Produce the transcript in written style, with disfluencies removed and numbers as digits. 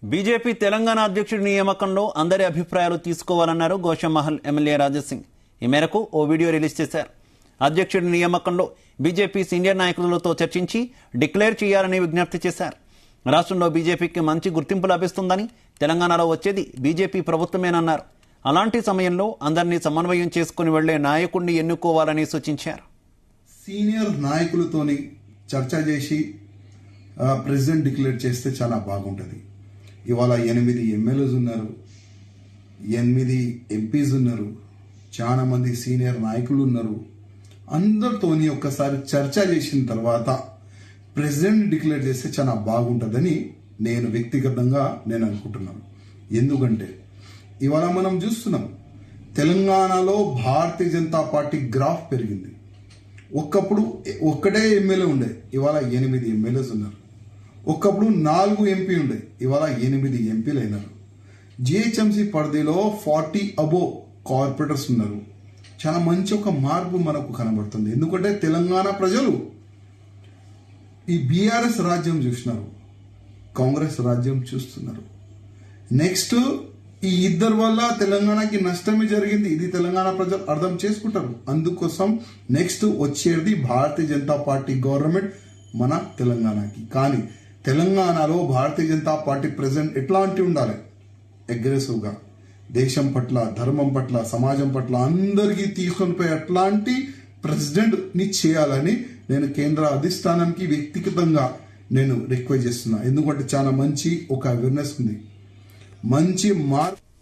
BJP Telangana అధ్యక్షుడి నియామకంలో అందరి అభిప్రాయాలు తీసుకోవాలన్నారు గోషామహల్ ఎమ్మెల్యే రాజాసింగ్. ఈ మేరకు ఓ వీడియో రిలీజ్ చేశారు. అధ్యక్షుడి నియామకంలో బీజేపీ సీనియర్ నాయకులతో చర్చించి డిక్లేర్ చేయాలని విజ్ఞప్తి చేశారు. రాష్ట్రంలో బీజేపీకి మంచి గుర్తింపు లభిస్తుందని, తెలంగాణలో వచ్చేది బీజేపీ ప్రభుత్వమేనన్నారు. అలాంటి సమయంలో అందరినీ సమన్వయం చేసుకుని వెళ్లే నాయకుడిని ఎన్నుకోవాలని సూచించారు. సీనియర్ నాయకులతోని చర్చ చేసి ప్రెసిడెంట్ డిక్లేర్ చేస్తే చాలా బాగుంటుంది. ఇవాళ 8 ఎమ్మెల్యేస్ ఉన్నారు, 8 ఎంపీస్ ఉన్నారు, చాలా మంది సీనియర్ నాయకులు ఉన్నారు. అందరితోని ఒక్కసారి చర్చ చేసిన తర్వాత ప్రెసిడెంట్ డిక్లేర్ చేస్తే చాలా బాగుంటుందని నేను వ్యక్తిగతంగా అనుకుంటున్నాను. ఎందుకంటే ఇవాళ మనం చూస్తున్నాం, తెలంగాణలో భారతీయ జనతా పార్టీ గ్రాఫ్ పెరిగింది. ఒకప్పుడు ఒక్కటే ఎమ్మెల్యే ఉండే, ఇవాళ 8 ఎమ్మెల్యేస్ ఉన్నారు. ఒకప్పుడు 4 ఎంపీ ఉండే, ఇవాళ 8 ఎంపీలు అయినారు. జిహెచ్ఎంసీ పరిధిలో 40 అబో కార్పొరేటర్స్ ఉన్నారు. చాలా మంచి ఒక మార్పు మనకు కనబడుతుంది. ఎందుకంటే తెలంగాణ ప్రజలు ఈ బీఆర్ఎస్ రాజ్యం చూసినారు, కాంగ్రెస్ రాజ్యం చూస్తున్నారు. నెక్స్ట్ ఈ ఇద్దరు వల్ల తెలంగాణకి నష్టమే జరిగింది. ఇది తెలంగాణ ప్రజలు అర్థం చేసుకుంటారు. అందుకోసం నెక్స్ట్ వచ్చేది భారతీయ జనతా పార్టీ గవర్నమెంట్ మన తెలంగాణకి. కానీ తెలంగాణలో భారతీయ జనతా పార్టీ ప్రెసిడెంట్ ఎట్లాంటి ఉండాలి? అగ్రెసివ్గా దేశం పట్ల, ధర్మం పట్ల, సమాజం పట్ల అందరికీ తీసుకొని పోయి అట్లాంటి ప్రెసిడెంట్ ని చేయాలని నేను కేంద్ర అధిష్టానానికి వ్యక్తిగతంగా రిక్వెస్ట్ చేస్తున్నా. ఎందుకంటే చాలా మంచి ఒక అవేర్నెస్ ఉంది, మంచి మార్పు